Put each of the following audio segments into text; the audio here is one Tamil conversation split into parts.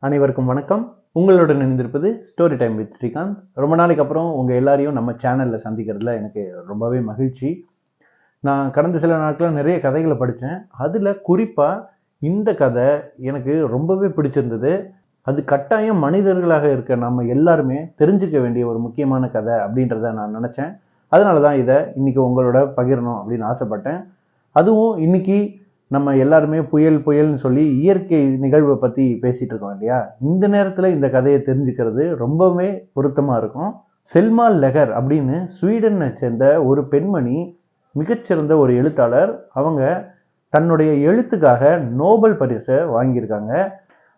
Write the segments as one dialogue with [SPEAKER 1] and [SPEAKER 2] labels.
[SPEAKER 1] அனைவருக்கும் வணக்கம். உங்களுடன் இணைந்திருப்பது ஸ்டோரி டைம் வித் ஸ்ரீகாந்த். ரொம்ப நாளைக்கு அப்புறம் உங்கள் எல்லாரையும் நம்ம சேனலில் சந்திக்கிறதுல எனக்கு ரொம்பவே மகிழ்ச்சி. நான் கடந்த சில நாட்களில் நிறைய கதைகளை படித்தேன். அதில் குறிப்பாக இந்த கதை எனக்கு ரொம்பவே பிடிச்சிருந்தது. அது கட்டாயம் மனிதர்களாக இருக்க நம்ம எல்லாருமே தெரிஞ்சுக்க வேண்டிய ஒரு முக்கியமான கதை அப்படின்றத நான் நினச்சேன். அதனால தான் இதை இன்னைக்கு உங்களோட பகிரணும் அப்படின்னு ஆசைப்பட்டேன். அதுவும் இன்னைக்கு நம்ம எல்லாருமே புயல்னு சொல்லி இயற்கை நிகழ்வை பற்றி பேசிகிட்டு இருக்கோம் இல்லையா? இந்த நேரத்தில் இந்த கதையை தெரிஞ்சுக்கிறது ரொம்பவே பொருத்தமாக இருக்கும். செல்மா லெகர் அப்படின்னு ஸ்வீடனை சேர்ந்த ஒரு பெண்மணி, மிகச்சிறந்த ஒரு எழுத்தாளர். அவங்க தன்னுடைய எழுத்துக்காக நோபல் பரிசை வாங்கியிருக்காங்க.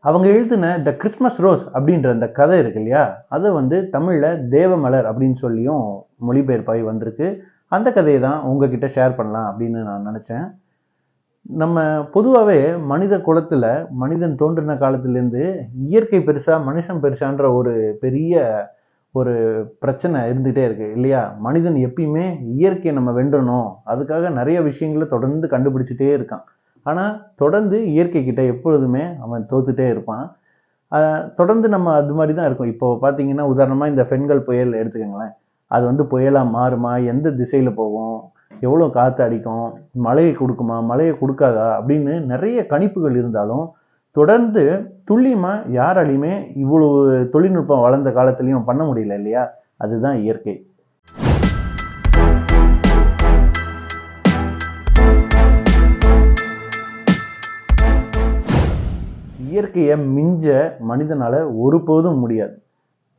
[SPEAKER 1] அவங்க எழுதின த கிறிஸ்மஸ் ரோஸ் அப்படின்ற அந்த கதை இருக்கு இல்லையா, அதை தமிழில் தேவமலர் அப்படின்னு சொல்லியும் மொழிபெயர்ப்பாகி வந்திருக்கு. அந்த கதையை தான் உங்ககிட்ட ஷேர் பண்ணலாம் அப்படின்னு நான் நினச்சேன். நம்ம பொதுவாகவே மனித குலத்தில் மனிதன் தோன்றின காலத்திலேருந்து இயற்கை பெருசா மனுஷன் பெருசான்ற ஒரு பெரிய ஒரு பிரச்சனை இருந்துகிட்டே இருக்கு இல்லையா? மனிதன் எப்பயுமே இயற்கையை நம்ம வென்றணும், அதுக்காக நிறைய விஷயங்களை தொடர்ந்து கண்டுபிடிச்சிட்டே இருக்கான். ஆனால் தொடர்ந்து இயற்கை கிட்ட எப்பொழுதுமே அவன் தோத்துட்டே இருப்பான். தொடர்ந்து நம்ம அது மாதிரி தான் இருக்கும். இப்போ பார்த்தீங்கன்னா உதாரணமாக இந்த பெண்கள் புயல் எடுத்துக்கோங்களேன். அது புயலாக மாறுமா, எந்த திசையில் போகும், எவ்வளோ காற்று அடிக்கும், மழையை கொடுக்குமா மழையை கொடுக்காதா அப்படின்னு நிறைய கணிப்புகள் இருந்தாலும் தொடர்ந்து துல்லியமாக யாராலையுமே இவ்வளவு தொழில்நுட்பம் வளர்ந்த காலத்துலேயும் பண்ண முடியல இல்லையா? அதுதான் இயற்கை. இயற்கையை மிஞ்ச மனிதனால ஒருபோதும் முடியாது.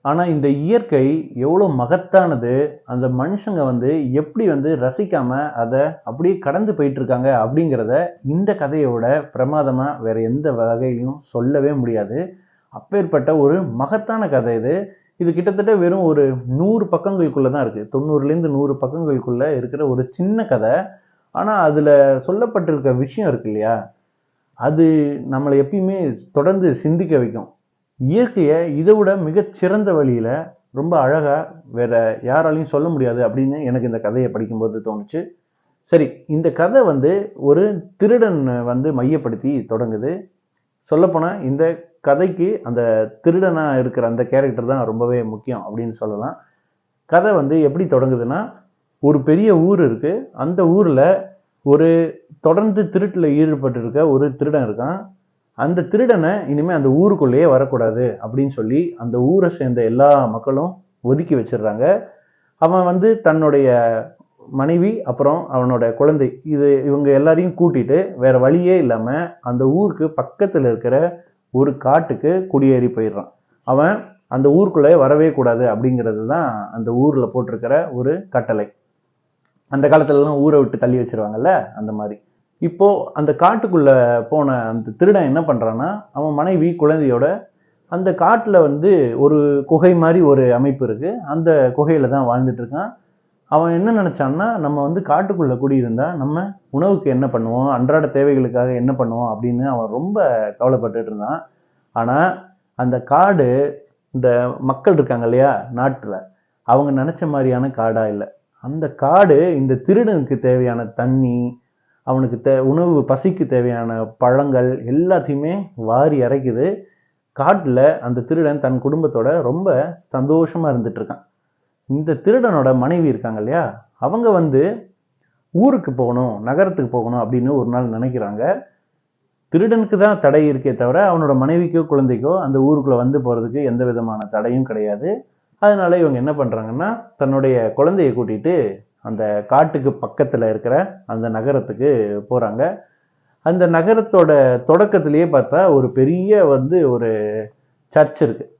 [SPEAKER 1] ஆனால் இந்த இயற்கை எவ்வளோ மகத்தானது, அந்த மனுஷங்க எப்படி ரசிக்காமல் அதை அப்படியே கடந்து போயிட்டுருக்காங்க அப்படிங்கிறத இந்த கதையோட பிரமாதமாக வேறு எந்த வகையிலையும் சொல்லவே முடியாது. அப்பேற்பட்ட ஒரு மகத்தான கதை இது. இது கிட்டத்தட்ட வெறும் ஒரு 100 பக்கங்களுக்குள்ளே தான் இருக்குது. 90லேருந்து 100 பக்கங்களுக்குள்ளே இருக்கிற ஒரு சின்ன கதை. ஆனால் அதில் சொல்லப்பட்டிருக்க விஷயம் இருக்கு இல்லையா, அது நம்மளை எப்பயுமே தொடர்ந்து சிந்திக்க வைக்கும். இயற்கையை இதை விட மிகச்சிறந்த வழியில் ரொம்ப அழகாக வேற யாராலையும் சொல்ல முடியாது அப்படின்னு எனக்கு இந்த கதையை படிக்கும்போது தோணுச்சு. சரி, இந்த கதை ஒரு திருடன் மையப்படுத்தி தொடங்குது. சொல்லப்போனால் இந்த கதைக்கு அந்த திருடனாக இருக்கிற அந்த கேரக்டர் தான் ரொம்பவே முக்கியம் அப்படின்னு சொல்லலாம். கதை எப்படி தொடங்குதுன்னா, ஒரு பெரிய ஊர் இருக்குது. அந்த ஊரில் ஒரு தொடர்ந்து திருட்டில் ஈடுபட்டு ஒரு திருடன் இருக்கான். அந்த திருடனை இனிமேல் அந்த ஊருக்குள்ளேயே வரக்கூடாது அப்படின்னு சொல்லி அந்த ஊரை சேர்ந்த எல்லா மக்களும் ஒதுக்கி வச்சிடுறாங்க. அவன் தன்னுடைய மனைவி அப்புறம் அவனோட குழந்தை இவங்க எல்லாரையும் கூட்டிட்டு வேற வழியே இல்லாமல் அந்த ஊருக்கு பக்கத்தில் இருக்கிற ஒரு காட்டுக்கு குடியேறி போயிடுறான். அவன் அந்த ஊருக்குள்ளே வரவே கூடாது அப்படிங்கிறது தான் அந்த ஊரில் போட்டிருக்கிற ஒரு கட்டளை. அந்த காலத்துலலாம் ஊரை விட்டு தள்ளி வச்சிருவாங்கல்ல, அந்த மாதிரி. இப்போ அந்த காட்டுக்குள்ள போன அந்த திருடன் என்ன பண்றான்னா, அவன் மனைவி குழந்தையோட அந்த காட்டுல ஒரு குகை மாதிரி ஒரு அமைப்பு இருக்கு. அந்த குகையில தான் வாழ்ந்துட்டு இருக்கான். அவன் என்ன நினைச்சான்னா, நம்ம காட்டுக்குள்ள குடியிருந்தா நம்ம உணவுக்கு என்ன பண்ணுவோம், அன்றாட தேவைகளுக்காக என்ன பண்ணுவோம் அப்படின்னு அவன் ரொம்ப கவலைப்பட்டுட்டு இருந்தான். ஆனா அந்த காடு, இந்த மக்கள் இருக்காங்க இல்லையா நாட்டுல, அவங்க நினைச்ச மாதிரியான காடா இல்லை. அந்த காடு இந்த திருடனுக்கு தேவையான தண்ணி, அவனுக்கு உணவு, பசிக்கு தேவையான பழங்கள் எல்லாத்தையுமே வாரி இறைக்குது. காட்டில் அந்த திருடன் தன் குடும்பத்தோட ரொம்ப சந்தோஷமா இருந்துட்டு இருக்கான். இந்த திருடனோட மனைவி இருக்காங்க இல்லையா, அவங்க ஊருக்கு போகணும், நகரத்துக்கு போகணும் அப்படின்னு ஒரு நாள் நினைக்கிறாங்க. திருடனுக்கு தான் தடை இருக்கே தவிர அவனோட மனைவிக்கோ குழந்தைக்கோ அந்த ஊருக்குள்ள போறதுக்கு எந்த விதமான தடையும் கிடையாது. அதனால இவங்க என்ன பண்றாங்கன்னா, தன்னுடைய குழந்தைய கூட்டிட்டு அந்த காட்டுக்கு பக்கத்தில் இருக்கிற அந்த நகரத்துக்கு போகிறாங்க. அந்த நகரத்தோட தொடக்கத்திலேயே பார்த்தா ஒரு பெரிய ஒரு சர்ச் இருக்குது.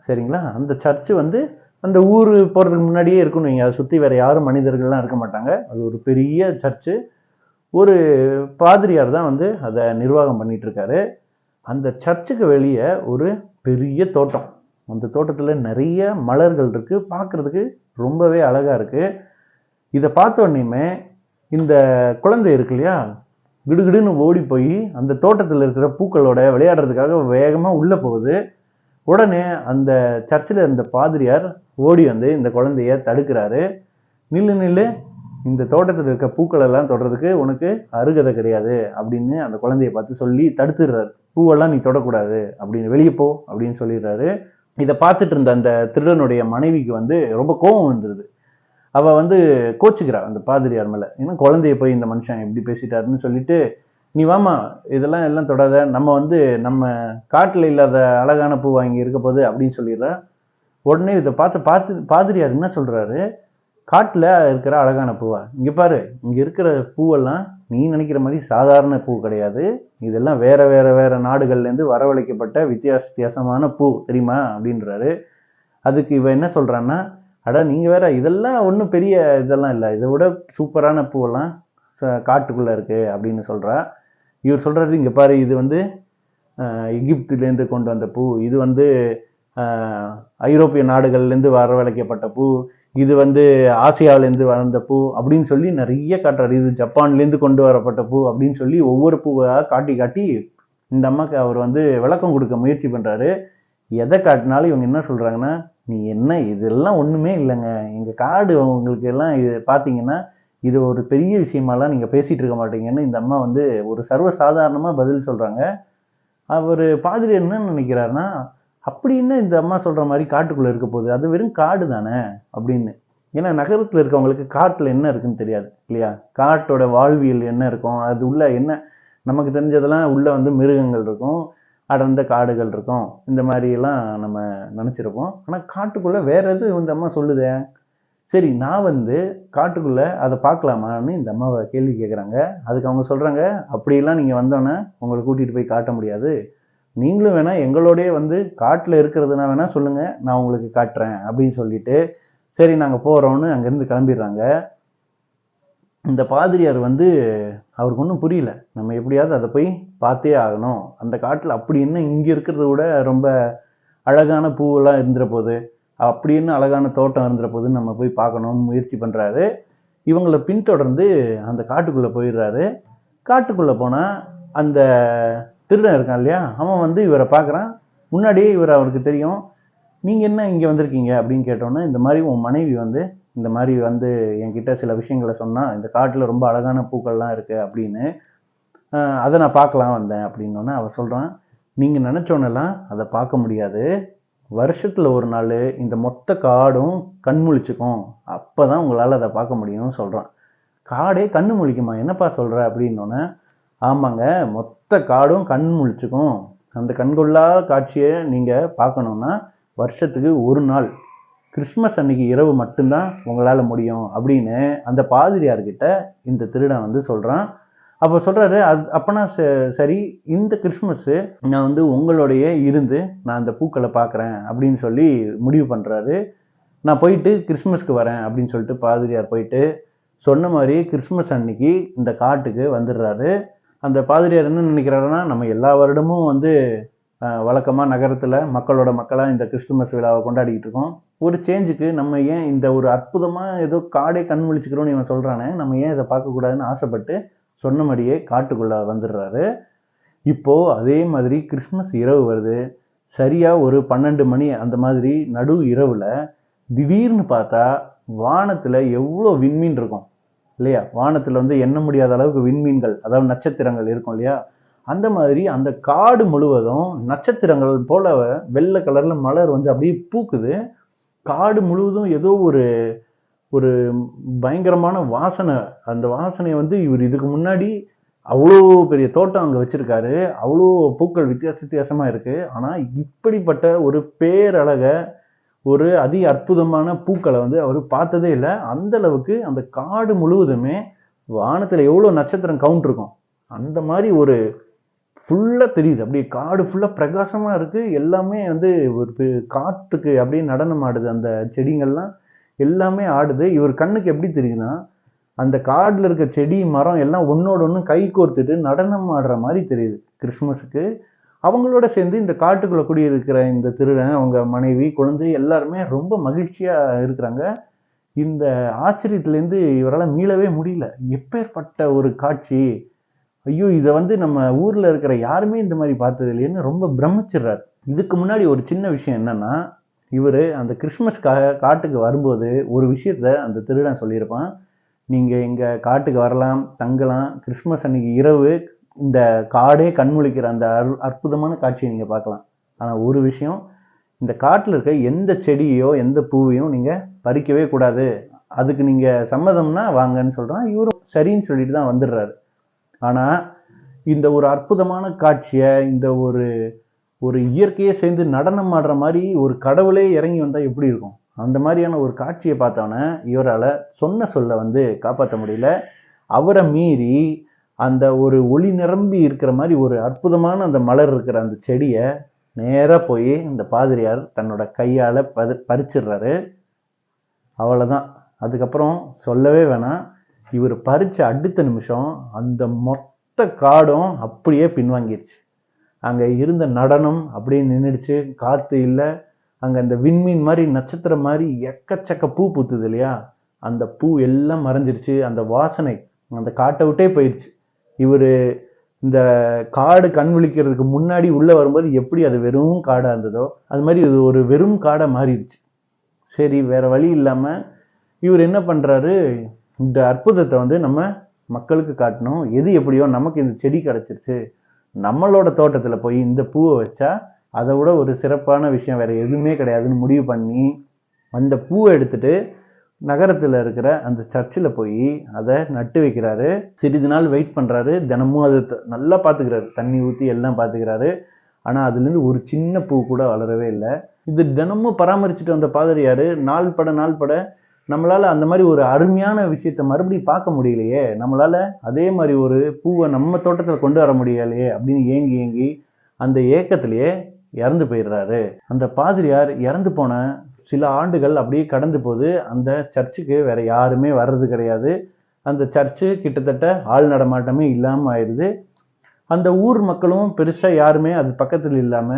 [SPEAKER 1] சரிங்களா? அந்த சர்ச்சு அந்த ஊர் போகிறதுக்கு முன்னாடியே இருக்குன்னு வைங்க. அதை சுற்றி வேறு யாரும் மனிதர்கள்லாம் இருக்க மாட்டாங்க. அது ஒரு பெரிய சர்ச்சு. ஒரு பாதிரியார் தான் அதை நிர்வாகம் பண்ணிட்டு இருக்காரு. அந்த சர்ச்சுக்கு வெளியே ஒரு பெரிய தோட்டம். அந்த தோட்டத்தில் நிறைய மலர்கள் இருக்குது. பார்க்குறதுக்கு ரொம்பவே அழகாக இருக்குது. இதை பார்த்த உடனேயுமே இந்த குழந்தை இருக்கு இல்லையா, கிடுகிடுன்னு ஓடி போய் அந்த தோட்டத்தில் இருக்கிற பூக்களோட விளையாடுறதுக்காக வேகமாக உள்ளே போகுது. உடனே அந்த சர்ச்சில் இருந்த பாதிரியார் ஓடி இந்த குழந்தைய தடுக்கிறாரு. நில்லு, இந்த தோட்டத்தில் இருக்க பூக்கள் எல்லாம் தொடுறதுக்கு உனக்கு அருகதை கிடையாது அப்படின்னு அந்த குழந்தைய பார்த்து சொல்லி தடுத்துடுறாரு. பூவெல்லாம் நீ தொடக்கூடாது அப்படின்னு, வெளியே போ அப்படின்னு சொல்லிடுறாரு. இதை பார்த்துட்டு இருந்த அந்த திருடனுடைய மனைவிக்கு வந்து ரொம்ப கோபம் வந்துடுது. அவ வந்து கோச்சுக்கிறா அந்த பாதிரியார் மேல. ஏன்னா குழந்தைய போய் இந்த மனுஷன் எப்படி பேசிட்டாருன்னு சொல்லிட்டு, நீ வாமா இதெல்லாம் எல்லாம் தொடாத, நம்ம வந்து நம்ம காட்டுல இல்லாத அழகான பூ வாங்கி இருக்க போகுது அப்படின்னு சொல்லிடுறா. உடனே இதை பார்த்து பாதிரியார் என்ன சொல்றாரு, காட்டுல இருக்கிற அழகான பூவா, இங்க பாரு, இங்க இருக்கிற பூவெல்லாம் நீ நினைக்கிற மாதிரி சாதாரண பூ கிடையாது, இதெல்லாம் வேற வேற வேற நாடுகள்ல இருந்து வரவழைக்கப்பட்ட வித்தியாசமான பூ தெரியுமா அப்படின்றாரு. அதுக்கு இவ என்ன சொல்றான்னா, அட நீங்க வேற, இதெல்லாம் ஒன்றும் பெரிய இதெல்லாம் இல்லை, இதை விட சூப்பரான பூவெல்லாம் காட்டுக்குள்ள இருக்கு அப்படின்னு சொல்றா. இவர் சொல்றாரு, இங்க பாரு, இது வந்து எகிப்திலேருந்து கொண்டு வந்த பூ, இது வந்து ஐரோப்பிய நாடுகள்லேருந்து வரவழைக்கப்பட்ட பூ, இது வந்து ஆசியாவிலேருந்து வந்த பூ அப்படின்னு சொல்லி நிறைய காட்டுறாரு. இது ஜப்பான்லேருந்து கொண்டு வரப்பட்ட பூ அப்படின்னு சொல்லி ஒவ்வொரு பூவாக காட்டி காட்டி இந்த அம்மாக்கு அவர் வந்து விளக்கம் கொடுக்க முயற்சி பண்றாரு. எதை காட்டினாலும் இவங்க என்ன சொல்றாங்கன்னா, நீ என்ன இதெல்லாம் ஒண்ணுமே இல்லைங்க, எங்க காடு உங்களுக்கு எல்லாம் இது பார்த்தீங்கன்னா இது ஒரு பெரிய விஷயமாலாம் நீங்க பேசிட்டு இருக்க மாட்டீங்கன்னு இந்த அம்மா வந்து ஒரு சர்வசாதாரணமா பதில் சொல்றாங்க. அவர் பாதிரி என்ன நினைக்கிறாருன்னா, அப்படி என்ன இந்த அம்மா சொல்ற மாதிரி காட்டுக்குள்ள இருக்க போகுது, அது வெறும் காடு தானே அப்படின்னு. ஏன்னா நகரத்துல இருக்கவங்களுக்கு காட்டுல என்ன இருக்குன்னு தெரியாது இல்லையா, காட்டோட வாழ்வியல் என்ன இருக்கும், அது உள்ள என்ன, நமக்கு தெரிஞ்சதெல்லாம் உள்ள வந்து மிருகங்கள் இருக்கும், அடர்ந்த காடுகள் இருக்கும், இந்த மாதிரி எல்லாம் நம்ம நினைச்சிருப்போம். ஆனா காட்டுக்குள்ள வேற எது இந்த அம்மா சொல்லுதே. சரி, நான் வந்து காட்டுக்குள்ள அதை பார்க்கலாமான்னு இந்த அம்மாவை கேள்வி கேட்குறாங்க. அதுக்கு அவங்க சொல்றாங்க, அப்படியெல்லாம் நீங்க வந்தோன்னே உங்களை கூட்டிட்டு போய் காட்ட முடியாது, நீங்களும் வேணா எங்களோடய வந்து காட்டுல இருக்கிறதுனா வேணா சொல்லுங்க, நான் உங்களுக்கு காட்டுறேன் அப்படின்னு சொல்லிட்டு, சரி நாங்க போறோம்னு அங்கிருந்து கிளம்பிடுறாங்க. இந்த பாதிரியார் வந்து அவருக்கு ஒன்றும் புரியல, நம்ம எப்படியாவது அதை போய் பார்த்தே ஆகணும், அந்த காட்டில் அப்படி என்ன இங்கே இருக்கிறத விட ரொம்ப அழகான பூவெல்லாம் இருந்துற போது, அப்படின்னு அழகான தோட்டம் இருந்துற போதுன்னு நம்ம போய் பார்க்கணும்னு முயற்சி பண்ணுறாரு. இவங்களை பின்தொடர்ந்து அந்த காட்டுக்குள்ளே போயிடுறாரு. காட்டுக்குள்ளே போனால் அந்த திருடன் இருக்கான் இல்லையா, அவன் வந்து இவரை பார்க்குறான். முன்னாடியே இவர் அவருக்கு தெரியும். நீங்கள் என்ன இங்கே வந்திருக்கீங்க அப்படின்னு கேட்டோன்னே, இந்த மாதிரி உன் மனைவி வந்து இந்த மாதிரி வந்து என்கிட்ட சில விஷயங்களை சொன்னால், இந்த காட்டில் ரொம்ப அழகான பூக்கள்லாம் இருக்குது அப்படின்னு, அதை நான் பார்க்கலாம் வந்தேன் அப்படின்னோடனே அவன் சொல்கிறான், நீங்கள் நினச்சோன்னெல்லாம் அதை பார்க்க முடியாது, வருஷத்தில் ஒரு நாள் இந்த மொத்த காடும் கண் முழிச்சுக்கும், அப்போ தான் உங்களால் அதை பார்க்க முடியும்னு சொல்கிறான். காடே கண்ணு முழிக்குமா, என்னப்பா சொல்கிற அப்படின்னோடனே, ஆமாங்க, மொத்த காடும் கண் முழிச்சுக்கும், அந்த கண்கொள்ளா காட்சியை நீங்கள் பார்க்கணுன்னா வருஷத்துக்கு ஒரு நாள் கிறிஸ்மஸ் அன்னைக்கு இரவு மட்டும்தான் உங்களால் முடியும் அப்படின்னு அந்த பாதிரியார்கிட்ட இந்த திருடன் வந்து சொல்கிறான். அப்போ சொல்கிறாரு, அப்போனா சரி, இந்த கிறிஸ்மஸ்ஸு நான் வந்து உங்களோடைய இருந்து நான் அந்த பூக்களை பார்க்குறேன் அப்படின்னு சொல்லி முடிவு பண்ணுறாரு. நான் போயிட்டு கிறிஸ்மஸ்க்கு வரேன் அப்படின்னு சொல்லிட்டு பாதிரியார் போயிட்டு சொன்ன மாதிரி கிறிஸ்மஸ் அன்னைக்கு இந்த காட்டுக்கு வந்துடுறாரு. அந்த பாதிரியார் என்ன நினைக்கிறாருன்னா, நம்ம எல்லா வருடமும் வந்து வழக்கமாக நகரத்தில் மக்களாக இந்த கிறிஸ்துமஸ் விழாவை கொண்டாடிக்கிட்டு இருக்கோம், ஒரு சேஞ்சுக்கு நம்ம ஏன் இந்த ஒரு அற்புதமாக ஏதோ காடே கண் விழிச்சுக்கிறோன்னு இவன் சொல்கிறானே, நம்ம ஏன் இதை பார்க்கக்கூடாதுன்னு ஆசைப்பட்டு சொன்ன மாதிரியே காட்டுக்குள்ளே வந்துடுறாரு. இப்போது அதே மாதிரி கிறிஸ்மஸ் இரவு வருது. சரியாக ஒரு 12 மணி அந்த மாதிரி நடு இரவில் திடீர்னு பார்த்தா வானத்தில் எவ்வளோ விண்மீன் இருக்கும் இல்லையா, வானத்தில் வந்து எண்ண முடியாத அளவுக்கு விண்மீன்கள், அதாவது நட்சத்திரங்கள் இருக்கும் இல்லையா, அந்த மாதிரி அந்த காடு முழுவதும் நட்சத்திரங்கள் போல வெள்ளை கலரில் மலர் வந்து அப்படியே பூக்குது. காடு முழுவதும் ஏதோ ஒரு ஒரு பயங்கரமான வாசனை. அந்த வாசனையை வந்து இவர் இதுக்கு முன்னாடி அவ்வளோ பெரிய தோட்டம் அங்கே வச்சிருக்காரு, அவ்வளோ பூக்கள் வித்தியாசமாக இருக்குது, ஆனால் இப்படிப்பட்ட ஒரு பேரழகை, ஒரு அதி அற்புதமான பூக்களை வந்து அவர் பார்த்ததே இல்லை. அந்த அளவுக்கு அந்த காடு முழுவதுமே வானத்தில் எவ்வளோ நட்சத்திரம் கவுண்ட் இருக்கும் அந்த மாதிரி ஒரு ஃபுல்லாக தெரியுது. அப்படியே காடு ஃபுல்லாக பிரகாசமாக இருக்குது. எல்லாமே வந்து ஒரு காற்றுக்கு அப்படியே நடனம் ஆடுது, அந்த செடிங்கள்லாம் எல்லாமே ஆடுது. இவர் கண்ணுக்கு எப்படி தெரியுதுன்னா, அந்த காட்டில் இருக்க செடி மரம் எல்லாம் ஒன்றோட ஒன்று கை கோர்த்துட்டு நடனம் ஆடுற மாதிரி தெரியுது கிறிஸ்மஸுக்கு. அவங்களோட சேர்ந்து இந்த காட்டுக்குள்ளே குடியிருக்கிற இந்த திருடன், அவங்க மனைவி, குழந்தை எல்லாருமே ரொம்ப மகிழ்ச்சியாக இருக்கிறாங்க. இந்த ஆச்சரியத்துலேருந்து இவரால் மீளவே முடியல. எப்பேற்பட்ட ஒரு காட்சி, ஐயோ இதை வந்து நம்ம ஊரில் இருக்கிற யாருமே இந்த மாதிரி பார்த்தது இல்லைன்னு ரொம்ப பிரமிச்சிடுறாரு. இதுக்கு முன்னாடி ஒரு சின்ன விஷயம் என்னன்னா, இவர் அந்த கிறிஸ்மஸ்க்காக காட்டுக்கு வரும்போது ஒரு விஷயத்த அந்த திருடன் சொல்லியிருப்பான். நீங்கள் எங்கள் காட்டுக்கு வரலாம், தங்கலாம், கிறிஸ்மஸ் அன்னைக்கு இரவு இந்த காடே கண்முழிக்கிற அந்த அற்புதமான காட்சியை நீங்கள் பார்க்கலாம். ஆனால் ஒரு விஷயம், இந்த காட்டில் இருக்க எந்த செடியோ எந்த பூவையும் நீங்கள் பறிக்கவே கூடாது, அதுக்கு நீங்கள் சம்மதம்னா வாங்கன்னு சொல்கிறான். இவரும் சரின்னு சொல்லிட்டு தான் வந்துடுறாரு. ஆனால் இந்த ஒரு அற்புதமான காட்சியை, இந்த ஒரு ஒரு இயற்கையே சேர்ந்து நடனம் ஆடுற மாதிரி ஒரு கடவுளே இறங்கி வந்தால் எப்படி இருக்கும், அந்த மாதிரியான ஒரு காட்சியை பார்த்தோன்னே இவரால் சொன்ன சொல்ல வந்து காப்பாற்ற முடியல. அவரை மீறி அந்த ஒரு ஒளி நிரம்பி இருக்கிற மாதிரி ஒரு அற்புதமான அந்த மலர் இருக்கிற அந்த செடியை நேராக போய் இந்த பாதிரியார் தன்னோட கையால் பறிச்சிடுறாரு. அவ்வளோதான். அதுக்கப்புறம் சொல்லவே வேணாம், இவர் பறித்த அடுத்த நிமிஷம் அந்த மொத்த காடும் அப்படியே பின்வாங்கிடுச்சு. அங்கே இருந்த நடனம் அப்படியே நின்றுடுச்சு. காற்று இல்லை. அங்கே அந்த விண்மீன் மாதிரி நட்சத்திரம் மாதிரி எக்கச்சக்க பூ பூத்துது இல்லையா, அந்த பூ எல்லாம் மறைஞ்சிருச்சு. அந்த வாசனை அந்த காட்டை விட்டே போயிடுச்சு. இவர் இந்த காடு கண் விழிக்கிறதுக்கு முன்னாடி உள்ளே வரும்போது எப்படி அது வெறும் காடாக இருந்ததோ அது மாதிரி இது ஒரு வெறும் காடை மாறிடுச்சு. சரி, வேற வழி இல்லாமல் இவர் என்ன பண்ணுறாரு, இந்த அற்புதத்தை வந்து நம்ம மக்களுக்கு காட்டணும். எது எப்படியோ நமக்கு இந்த செடி கிடச்சிருச்சு, நம்மளோட தோட்டத்தில் போய் இந்த பூவை வச்சா அதை விட ஒரு சிறப்பான விஷயம் வேறு எதுவுமே கிடையாதுன்னு முடிவு பண்ணி அந்த பூவை எடுத்துட்டு நகரத்தில் இருக்கிற அந்த சர்ச்சில் போய் அதை நட்டு வைக்கிறாரு. சிறிது நாள் வெயிட் பண்ணுறாரு. தினமும் அது நல்லா பார்த்துக்கிறாரு, தண்ணி ஊற்றி எல்லாம் பார்த்துக்கிறாரு. ஆனால் அதுலேருந்து ஒரு சின்ன பூ கூட வளரவே இல்லை. இது தினமும் பராமரிச்சுட்டு வந்த பாதிரியார் நாள் பட நம்மளால் அந்த மாதிரி ஒரு அருமையான விஷயத்த மறுபடியும் பார்க்க முடியலையே, நம்மளால் அதே மாதிரி ஒரு பூவை நம்ம தோட்டத்தில் கொண்டு வர முடியலையே அப்படின்னு ஏங்கி அந்த ஏக்கத்திலேயே இறந்து போயிடுறாரு. அந்த பாதிரியார் இறந்து போன சில ஆண்டுகள் அப்படியே கடந்து போது அந்த சர்ச்சுக்கு வேற யாருமே வர்றது கிடையாது. அந்த சர்ச்சு கிட்டத்தட்ட ஆள் நடமாட்டமே இல்லாமல் ஆயிடுது. அந்த ஊர் மக்களும் பெருசா யாருமே அது பக்கத்தில் இல்லாம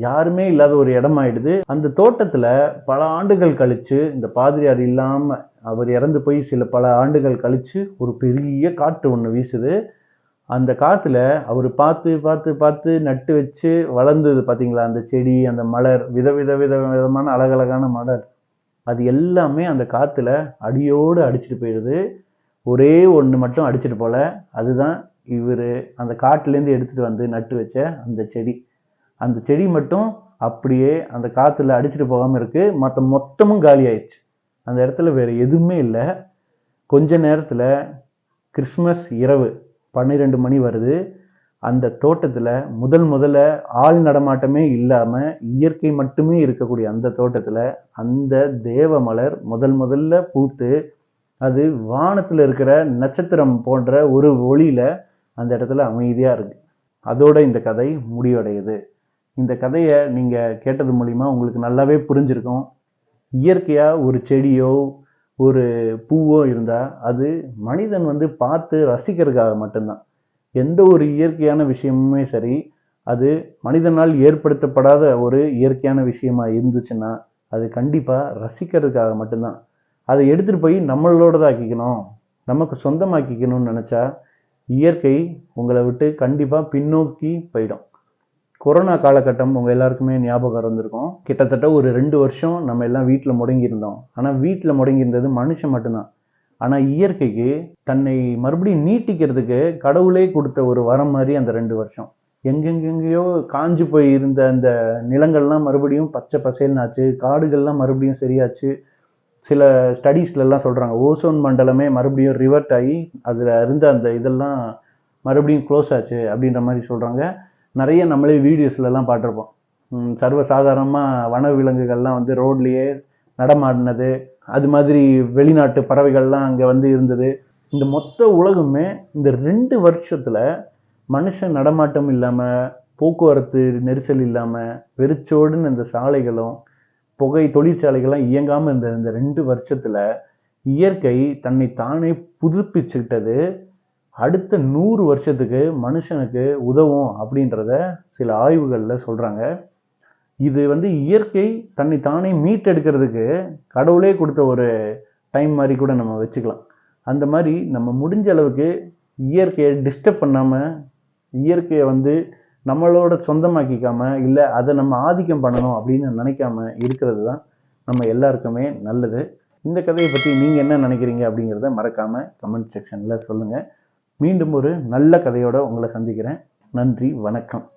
[SPEAKER 1] யாருமே இல்லாத ஒரு இடமாயிடுது. அந்த தோட்டத்துல பல ஆண்டுகள் கழிச்சு, இந்த பாதிரியார் இல்லாம அவர் இறந்து போய் பல ஆண்டுகள் கழிச்சு ஒரு பெரிய காற்று ஒண்ணு வீசுது. அந்த காத்துல அவர் பார்த்து நட்டு வச்சு வளர்ந்தது பாத்தீங்களா, அந்த செடி, அந்த மலர், விதமான அழகழகான மலர், அது எல்லாமே அந்த காத்துல அடியோடு அடிச்சுட்டு போயிடுது. ஒரே ஒன்று மட்டும் அடிச்சுட்டு போல, அதுதான் இவர் அந்த காட்டிலேருந்து எடுத்துட்டு வந்து நட்டு வச்ச அந்த செடி. அந்த செடி மட்டும் அப்படியே அந்த காற்றுல அடிச்சுட்டு போகாமல் இருக்கு. மொத்தமும் காலி ஆயிடுச்சு. அந்த இடத்துல வேற எதுவுமே இல்லை. கொஞ்ச நேரத்தில் கிறிஸ்மஸ் இரவு 12 மணி வருது. அந்த தோட்டத்தில் முதல்ல ஆள் நடமாட்டமே இல்லாமல் இயற்கை மட்டுமே இருக்கக்கூடிய அந்த தோட்டத்தில் அந்த தேவ மலர் முதல்ல பூத்து அது வானத்தில் இருக்கிற நட்சத்திரம் போன்ற ஒரு ஒளியில அந்த இடத்துல அமைதியா இருக்கு. அதோட இந்த கதை முடிவடையுது. இந்த கதையை நீங்க கேட்டது மூலியமா உங்களுக்கு நல்லாவே புரிஞ்சிருக்கும். இயற்கையா ஒரு செடியோ ஒரு பூவோ இருந்தா அது மனிதன் வந்து பார்த்து ரசிக்கிறதுக்காக மட்டும்தான். எந்த ஒரு இயற்கையான விஷயமுமே சரி, அது மனிதனால் ஏற்படுத்தப்படாத ஒரு இயற்கையான விஷயமா இருந்துச்சுன்னா அது கண்டிப்பா ரசிக்கிறதுக்காக மட்டும்தான். அதை எடுத்துட்டு போய் நம்மளோடதாக்கிக்கணும், நமக்கு சொந்தமாக்கிக்கணும்னு நினைச்சா இயற்கை உங்களை விட்டு கண்டிப்பா பின்னோக்கி போயிடும். கொரோனா காலகட்டம் உங்க எல்லாருக்குமே ஞாபகம் இருந்திருக்கும். கிட்டத்தட்ட ஒரு 2 வருஷம் நம்ம எல்லாம் வீட்டில் முடங்கி இருந்தோம். ஆனா வீட்டில் முடங்கி இருந்தது மனுஷன் மட்டும்தான். ஆனா இயற்கைக்கு தன்னை மறுபடியும் நீட்டிக்கிறதுக்கு கடவுளே கொடுத்த ஒரு வரம் மாதிரி அந்த 2 வருஷம். எங்கெங்கெங்கயோ காஞ்சு போய் இருந்த அந்த நிலங்கள்லாம் மறுபடியும் பச்சை பசேல்னு ஆச்சு. காடுகள்லாம் மறுபடியும் சரியாச்சு. சில ஸ்டடீஸ்லாம் சொல்றாங்க ஓசோன் மண்டலமே மறுபடியும் ரிவர்ட் ஆகி அதுல இருந்த அந்த இதெல்லாம் மறுபடியும் க்ளோஸ் ஆச்சு அப்படின்ற மாதிரி சொல்றாங்க. நிறைய நம்மளே வீடியோஸ்லாம் பார்த்துருப்போம். சர்வசாதாரணமாக வனவிலங்குகள்லாம் வந்து ரோட்லேயே நடமாடினது, அது மாதிரி வெளிநாட்டு பறவைகள்லாம் அங்கே வந்து இருந்தது. இந்த மொத்த உலகமே இந்த 2 வருஷத்தில் மனுஷன் நடமாட்டம் இல்லாமல், போக்குவரத்து நெரிசல் இல்லாமல், வெறிச்சோடுன்னு இந்த சாலைகளும் புகை தொழிற்சாலைகள்லாம் இயங்காமல் இருந்த இந்த 2 வருஷத்தில் இயற்கை தன்னை தானே புதுப்பிச்சுக்கிட்டது அடுத்த 100 வருஷத்துக்கு மனுஷனுக்கு உதவும் அப்படின்றத சில ஆய்வுகளில் சொல்கிறாங்க. இது வந்து இயற்கை தன்னை தானே மீட்டெடுக்கிறதுக்கு கடவுளே கொடுத்த ஒரு டைம் மாதிரி கூட நம்ம வச்சுக்கலாம். அந்த மாதிரி நம்ம முடிஞ்ச அளவுக்கு இயற்கையை டிஸ்டர்ப் பண்ணாமல், இயற்கையை வந்து நம்மளோட சொந்தமாக்கிக்காம, இல்லை அதை நம்ம ஆதிக்கம் பண்ணணும் அப்படின்னு நினைக்காம இருக்கிறது தான் நம்ம எல்லாருக்குமே நல்லது. இந்த கதையை பற்றி நீங்கள் என்ன நினைக்கிறீங்க அப்படிங்கிறத மறக்காமல் கமெண்ட் செக்ஷனில் சொல்லுங்கள். மீண்டும் ஒரு நல்ல கதையோட உங்களை சந்திக்கிறேன். நன்றி, வணக்கம்.